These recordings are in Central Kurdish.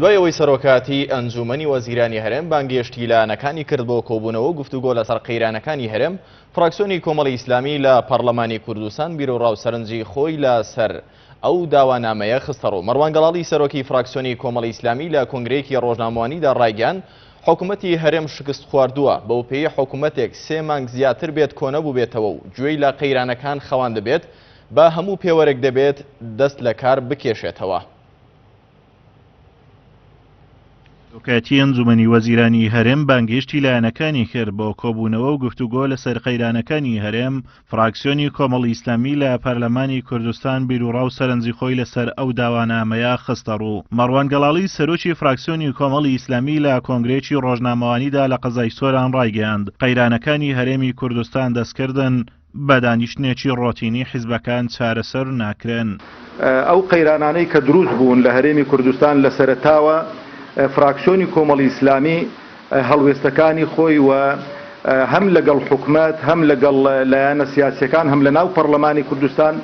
دوایەوەی سەرۆکاتی ئەنجومەنی وەزیرانی هەرێم بانگێشتی لایەنەکانی کرد بۆ کۆبوونەوە و گفتوگۆ لەسەر قەیرانەکانی هەرێم. فراکسیۆنی کۆمەڵی ئیسلامی لە پەرلەمانی کوردستان بیرۆڕاو سەرنجی خۆی لەسەر ئەو داوانامەیە خستەڕۆ. مەڕوان گەڵاڵی سەرۆکی فراکسیۆنی کۆمەڵی ئیسلامی لە کۆنگرەیەکی ڕۆژنامەوانیدا ڕایگەیاند حکوومەتی هەرێم شکست خواردووە، بەو پێی حکوومەتێک 3 مانگ زیاتر بێت کۆ نەبوو بێتەوە و گوێی لە قەیرانەکان خەوان دەبێت، بە هەموو پێوەرێک دەبێت دەست لە کار بکێشێتەوە. سەرۆکاتی ئەنجومەنی وەزیرانی هەرێم بانگێشتی لایەنەکانی کرد بۆ کۆبوونەوە و گفتوگۆ لەسەر قەیرانەکانی هەرێم. فراکسیۆنی کۆمەڵی ئیسلامی لە پەرلەمانی کوردستان بیرروڕاو سەرنجی خۆی لەسەر ئەو داوانامەیە خستە ڕوو. مەڕوان گەڵاڵی سەرۆکی فراکسیۆنی کۆمەڵی ئیسلامی لە کۆنگرەیەکی ڕۆژنامەوانیدا لە قەزای سۆران ڕایگەیاند قەیرانەکانی هەرێمی کوردستان دەستکردن بە دانیشتنێکی ڕۆتینی حیزبەکان چارەسەر ناکرێن. ئەو قەیرانانەی کە دروست بوون لە هەرێمی کوردستان لە سەرەتاوە فراکسیۆنی کۆمەڵی ئیسلامی هەڵوێستەکانی خۆی و هەم لەگەڵ حکومەت هەم لەگەڵ لایەنە سیاسیەکان هەم لە ناو پەرلەمانی کوردستان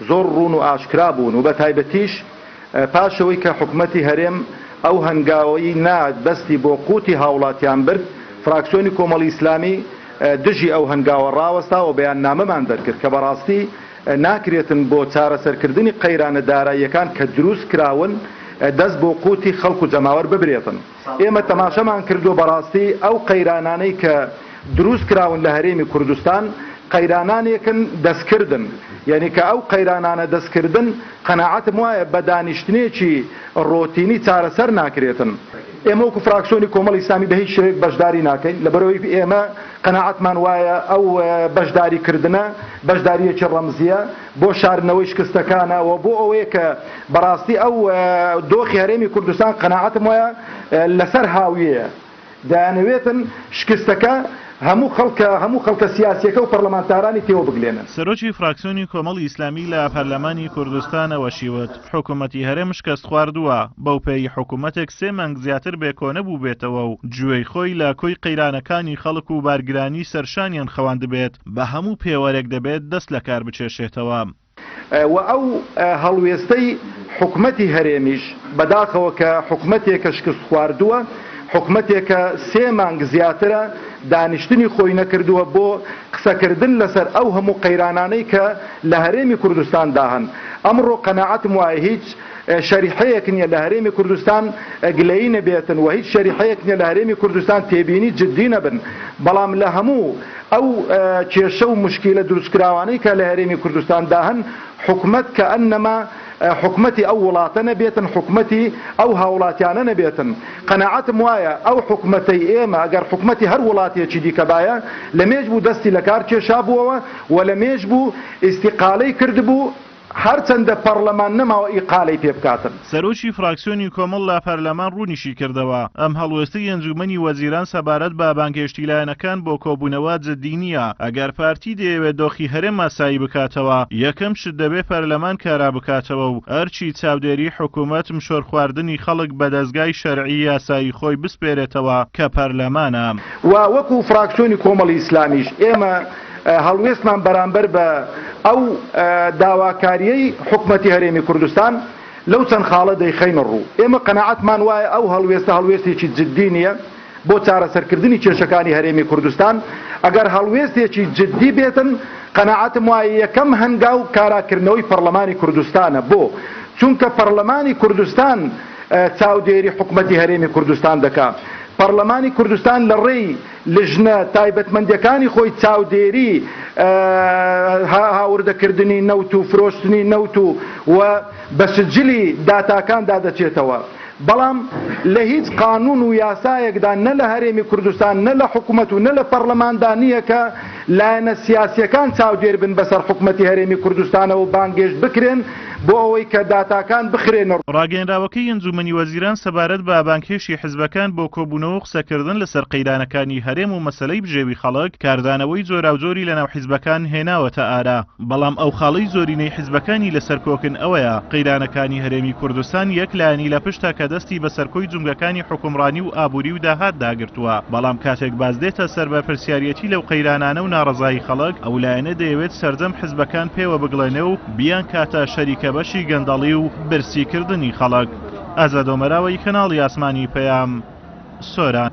زۆر ڕوون و ئاشکرا بوون و بە تایبەتیش پاشەوەی کە حکومەتی هەرێم ئەو هەنگاوەی دەستی بۆ قوتی هاوڵاتیان برد، فراکسیۆنی کۆمەڵی ئیسلامی دژی ئەو هەنگاوە ڕاوەستا و بەیاننامەمان دەرکرد کە بەڕاستی ناکرێتن بۆ چارەسەرکردنی قەیرانە داراییەکان کە دروست کراون دەست بۆ قوتی خەڵک و جەماوەر ببرێتن. ئێمە تەماشەمان کردو بەڕاستی ئەو قەیرانانەی کە دروست کراون لە هەرێمی کوردستان قەیرانانێکن دەستکردن، یعنی کە ئەو قەیرانانە دەستکردن قەناعەتم وایە بە دانیشتنێکی ڕۆتینی چارەسەر ناکرێتن. ئێمە وەکو فراکسیۆنی کۆمەڵی ئیسلامی بە هیچ شێوەیەک بەشداری ناکەین، لەبەرەوەی ئێمە قەناعەتمان وایە ئەو بەشداریکردنە بەشداریەکی ڕەمزیە بۆ شاردنەوەی شکستەکانەوە، بۆ ئەوەیە کە بەڕاستی ئەو دۆخی هەرێمی کوردستان قەناعەتم وایە لەسەر هاویەیە، دەیانەوێتن شکستەکە هەموو خەڵکە سیاسیەکە و پەرلەمانتارانی تێوە بگلێنن. سەرۆکی فراکسیۆنی کۆمەڵی ئیسلامی لە پەرلەمانی کوردستانەوە شیوت حکوومەتی هەرێم شکست خواردووە، بەو پێی حکوومەتێک 3 مانگ زیاتر بێ کۆ نەبوو بێتەوە و گوێی خۆی لە کۆی قەیرانەکانی خەڵک و بارگرانی سەرشانیان خەوان دەبێت، بە هەموو پێوەرێک دەبێت دەست لە کار بچێشێتەوە. و ئەو هەڵوێستەی حکوومەتی هەرێمیش بەداخەوە کە حکوومەتێکە شکست خواردووە، حکوومەتێکە 3 مانگ زیاترە دانیشتنی خۆی نەکردووە بۆ قسەکردن لەسەر ئەو هەموو قەیرانانەی کە لە هەرێمی کوردستان داهەن. ئەمڕۆ قەناعەتم وایە هیچ شەریحەیەک نییە لە هەرێمی کوردستان گلەیی نەبێتن و هیچ شەریحەیەک نییە لە هەرێمی کوردستان تێبینی جددی نەبن، بەڵام لە هەموو ئەو کێشە و مشکلە دروستکراوانەی کە لە هەرێمی کوردستان داهەن حکومەت کە ئەنەما حکومەتی ئەو وڵاتە نەبێتن، حکومەتی ئەو هاوڵاتیانە نەبێتن. قەناعەتم وایە ئەو حکومەتەی ئێمە ئەگەر حکومەتی هەر وڵاتێکی دیکە بایە لە مێژ بوو دەستی لە کار کێشا بووەوە و لە مێژ بوو ئیستیقالەی کردبوو، هەرچەندە پەرلەمان نەماوە ئیقالەی پێ بکاتن. سەرۆکی فراکسیۆنی کۆمەڵ لە پەرلەمان ڕوونیشی کردەوە ئەم هەڵوێستەی ئەنجومەنی وەزیران سەبارەت بە بانگێشتی لایەنەکان بۆ کۆبوونەوە جددی نییە. ئەگەر پارتی دەیەوێت دۆخی هەرێم ئاسایی بکاتەوە، یەکەم شت دەبێت پەرلەمان کارا بکاتەوە و ئەرچی چاودێری حکوومەت مشۆر خواردنی خەڵک بە دەستگای شەرعی یاسایی خۆی بسپێرێتەوە کە پەرلەمانە. و وەکو فراکسیۆنی کۆمەڵی ئیسلامیش ئێمە هەڵوێستمان بەرامبەر بە ئەو داواکاریەی حکومەتی هەرێمی کوردستان لەو چەند خاڵە دەیخەینە ڕوو. ئێمە قەناعەتمان وایە ئەو هەڵوێستێکی جددی نییە بۆ چارەسەرکردنی کێشەکانی هەرێمی کوردستان. ئەگەر هەڵوێستێکی جددی بێتن قەناعەتم وایە یەکەم هەنگاو کاراکردنەوەی پەرلەمانی کوردستانە، بۆ چونکە پەرلەمانی کوردستان چاودێری حکومەتی هەرێمی کوردستان دەکات. پەرلەمانی کوردستان لە ڕێی لژنە تایبەتمەندیەکانی خۆی چاودێری هاوردەکردنی نەوت و فرۆشتنی نەوت و بەسجلی داتاکاندا دەچێتەوە. بەڵام لە هیچ قانون و یاسایەکدا نە لە هەرێمی کوردستان نە لە حکوومەت و نە لە پەرلەماندا نییە کە لایەنە سیاسیەکان چاودێر بن بەسەر حکوومەتی هەرێمی کوردستانەوە و بانگێشت بکرێن بۆ ئەوەی کە داتاکان بخرێنەوە. ڕاگەیەنراوەکەی ئەنجومەنی وەزیران سەبارەت بە بانگهێشتی حیزبەکان بۆ کۆبوونەوە قسەکردن لەسەر قەیرانەکانی هەرێم و مەسەلەی بژێوی خەڵک کاردانەوەی جۆراوجۆری لەناو حیزبەکان هێناوەتە ئارا. بەڵام ئەو خاڵەی زۆرینەی حیزبەکانی لەسەر کۆکن ئەوەیە قەیرانەکانی هەرێمی کوردستان یەک لایەنی لە پشتە کە دەستی بە سەرکۆی جونگەکانی حکومڕانی و ئابووری و داهات داگرتووە. بەڵام کاتێک باز دێتە سەر بەرپرسیارەتی لەو قەیرانانە و ناڕەزایی خەڵک، ئەو لایەنە دەیەوێت سەردەم حیزبەکان پێوە بگڵێنێ و بیان کاتە شەریکە بەشی گەندەڵی و برسیکردنی خەڵک. ئازادۆمەراوەی کەناڵی ئاسمانی پەیام سۆران.